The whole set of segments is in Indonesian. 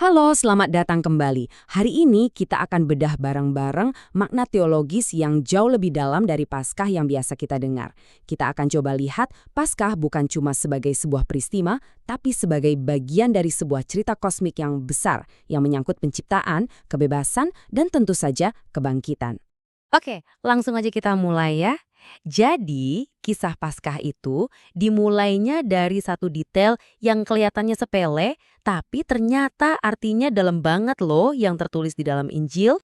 Halo, selamat datang kembali. Hari ini kita akan bedah bareng-bareng makna teologis yang jauh lebih dalam dari Paskah yang biasa kita dengar. Kita akan coba lihat Paskah bukan cuma sebagai sebuah peristiwa, tapi sebagai bagian dari sebuah cerita kosmik yang besar yang menyangkut penciptaan, kebebasan, dan tentu saja kebangkitan. Oke, langsung aja kita mulai ya. Jadi, kisah Paskah itu dimulainya dari satu detail yang kelihatannya sepele, tapi ternyata artinya dalam banget loh yang tertulis di dalam Injil.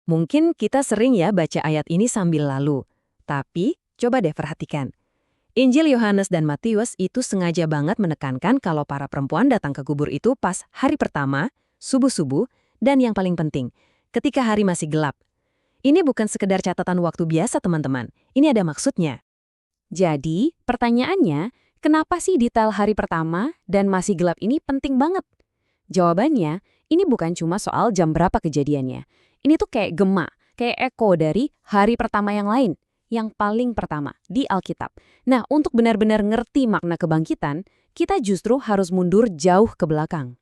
Mungkin kita sering ya baca ayat ini sambil lalu. Tapi, coba deh perhatikan. Injil Yohanes dan Matius itu sengaja banget menekankan kalau para perempuan datang ke kubur itu pas hari pertama, subuh-subuh, dan yang paling penting, ketika hari masih gelap. Ini bukan sekedar catatan waktu biasa, teman-teman. Ini ada maksudnya. Jadi, pertanyaannya, kenapa sih detail hari pertama dan masih gelap ini penting banget? Jawabannya, ini bukan cuma soal jam berapa kejadiannya. Ini tuh kayak gema, kayak eko dari hari pertama yang lain, yang paling pertama di Alkitab. Nah, untuk benar-benar ngerti makna kebangkitan, kita justru harus mundur jauh ke belakang.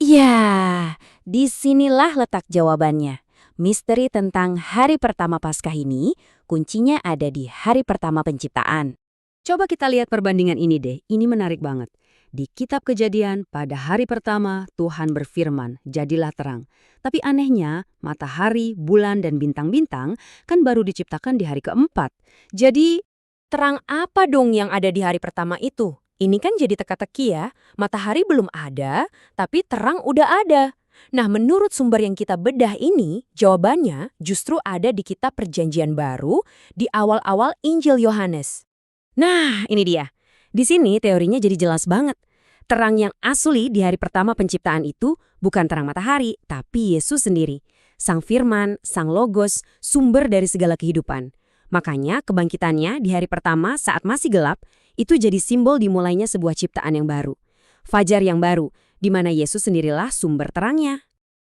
Ya, disinilah letak jawabannya. Misteri tentang hari pertama Paskah ini, kuncinya ada di hari pertama penciptaan. Coba kita lihat perbandingan ini deh, ini menarik banget. Di kitab Kejadian, pada hari pertama Tuhan berfirman, jadilah terang. Tapi anehnya, matahari, bulan, dan bintang-bintang kan baru diciptakan di hari keempat. Jadi, Terang apa dong yang ada di hari pertama itu? Ini kan jadi teka-teki ya. Matahari belum ada, tapi terang udah ada. Nah, menurut sumber yang kita bedah ini, jawabannya justru ada di kitab Perjanjian Baru di awal-awal Injil Yohanes. nah ini dia. Di sini teorinya jadi jelas banget. Terang yang asli di hari pertama penciptaan itu bukan terang matahari, tapi Yesus sendiri. Sang Firman, Sang Logos, sumber dari segala kehidupan. Makanya kebangkitannya di hari pertama saat masih gelap, itu jadi simbol dimulainya sebuah ciptaan yang baru. Fajar yang baru, di mana Yesus sendirilah sumber terangnya.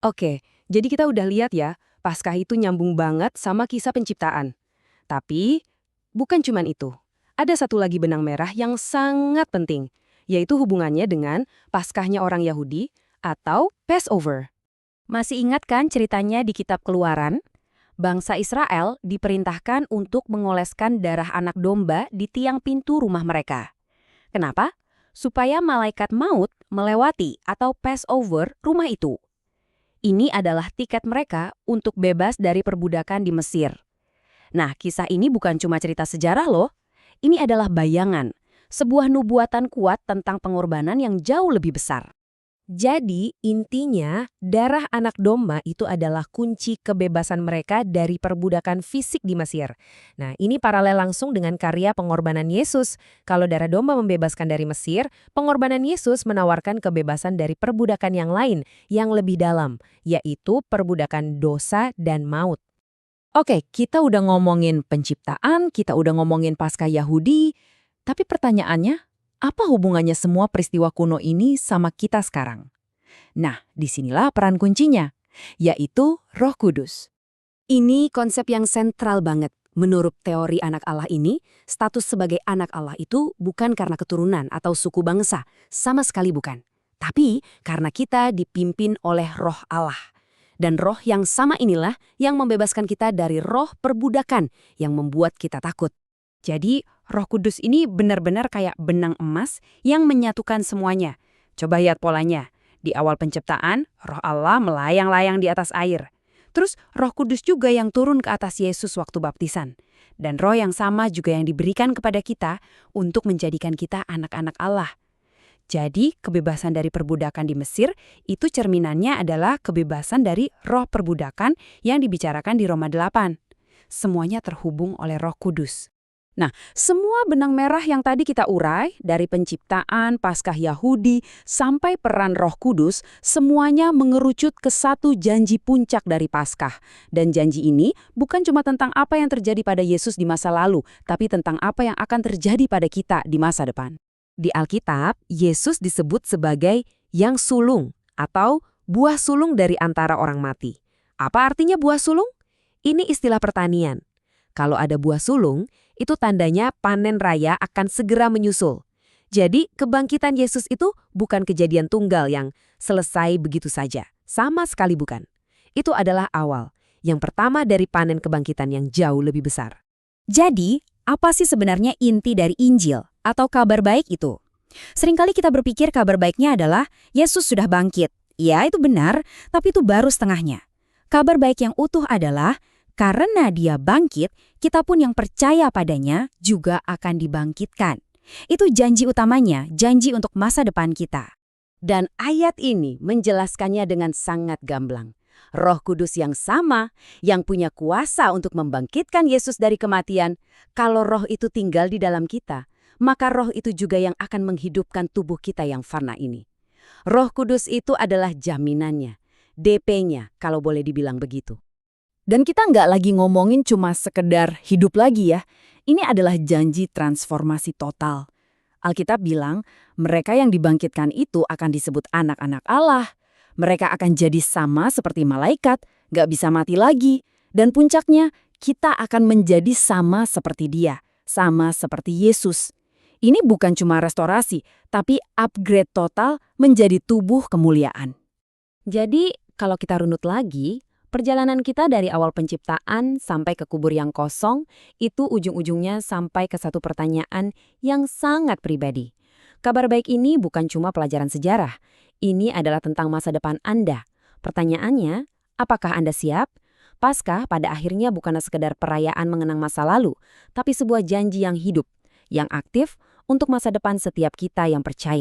Oke, jadi kita udah lihat ya, Paskah itu nyambung banget sama kisah penciptaan. Tapi, bukan cuman itu. Ada satu lagi benang merah yang sangat penting, yaitu hubungannya dengan Paskahnya orang Yahudi atau Passover. Masih ingat kan ceritanya di kitab Keluaran? Bangsa Israel diperintahkan untuk mengoleskan darah anak domba di tiang pintu rumah mereka. Kenapa? Supaya malaikat maut melewati atau pass over rumah itu. Ini adalah tiket mereka untuk bebas dari perbudakan di Mesir. Nah, kisah ini bukan cuma cerita sejarah loh. Ini adalah bayangan, sebuah nubuatan kuat tentang pengorbanan yang jauh lebih besar. Jadi, intinya, darah anak domba itu adalah kunci kebebasan mereka dari perbudakan fisik di Mesir. Nah, ini paralel langsung dengan karya pengorbanan Yesus. Kalau darah domba membebaskan dari Mesir, pengorbanan Yesus menawarkan kebebasan dari perbudakan yang lain, yang lebih dalam, yaitu perbudakan dosa dan maut. Oke, kita udah ngomongin penciptaan, kita udah ngomongin Paskah Yahudi, tapi pertanyaannya, apa hubungannya semua peristiwa kuno ini sama kita sekarang? Nah, disinilah peran kuncinya, yaitu Roh Kudus. Ini konsep yang sentral banget. Menurut teori anak Allah ini, status sebagai anak Allah itu bukan karena keturunan atau suku bangsa, sama sekali bukan. Tapi karena kita dipimpin oleh Roh Allah. Dan roh yang sama inilah yang membebaskan kita dari roh perbudakan yang membuat kita takut. Jadi, Roh Kudus ini benar-benar kayak benang emas yang menyatukan semuanya. Coba lihat polanya. Di awal penciptaan, Roh Allah melayang-layang di atas air. Terus Roh Kudus juga yang turun ke atas Yesus waktu baptisan. Dan roh yang sama juga yang diberikan kepada kita untuk menjadikan kita anak-anak Allah. Jadi, kebebasan dari perbudakan di Mesir itu cerminannya adalah kebebasan dari roh perbudakan yang dibicarakan di Roma 8. Semuanya terhubung oleh Roh Kudus. Nah, semua benang merah yang tadi kita urai, dari penciptaan, Paskah Yahudi, sampai peran Roh Kudus, semuanya mengerucut ke satu janji puncak dari Paskah. Dan janji ini bukan cuma tentang apa yang terjadi pada Yesus di masa lalu, tapi tentang apa yang akan terjadi pada kita di masa depan. Di Alkitab, Yesus disebut sebagai yang sulung atau buah sulung dari antara orang mati. Apa artinya buah sulung? Ini istilah pertanian. Kalau ada buah sulung, itu tandanya panen raya akan segera menyusul. Jadi, kebangkitan Yesus itu bukan kejadian tunggal yang selesai begitu saja. Sama sekali bukan. Itu adalah awal. Yang pertama dari panen kebangkitan yang jauh lebih besar. Jadi, apa sih sebenarnya inti dari Injil atau kabar baik itu? Seringkali kita berpikir kabar baiknya adalah Yesus sudah bangkit. Ya, itu benar, tapi itu baru setengahnya. Kabar baik yang utuh adalah karena dia bangkit, kita pun yang percaya padanya juga akan dibangkitkan. Itu janji utamanya, janji untuk masa depan kita. Dan ayat ini menjelaskannya dengan sangat gamblang. Roh Kudus yang sama, yang punya kuasa untuk membangkitkan Yesus dari kematian, kalau roh itu tinggal di dalam kita, maka roh itu juga yang akan menghidupkan tubuh kita yang fana ini. Roh Kudus itu adalah jaminannya, DP-nya kalau boleh dibilang begitu. Dan kita nggak lagi ngomongin cuma sekedar hidup lagi ya. Ini adalah janji transformasi total. Alkitab bilang, mereka yang dibangkitkan itu akan disebut anak-anak Allah. Mereka akan jadi sama seperti malaikat, nggak bisa mati lagi. Dan puncaknya, kita akan menjadi sama seperti Dia, sama seperti Yesus. Ini bukan cuma restorasi, tapi upgrade total menjadi tubuh kemuliaan. Jadi, kalau kita runut lagi, perjalanan kita dari awal penciptaan sampai ke kubur yang kosong, itu ujung-ujungnya sampai ke satu pertanyaan yang sangat pribadi. Kabar baik ini bukan cuma pelajaran sejarah. Ini adalah tentang masa depan Anda. Pertanyaannya, apakah Anda siap? Paskah pada akhirnya bukan sekedar perayaan mengenang masa lalu, tapi sebuah janji yang hidup, yang aktif untuk masa depan setiap kita yang percaya.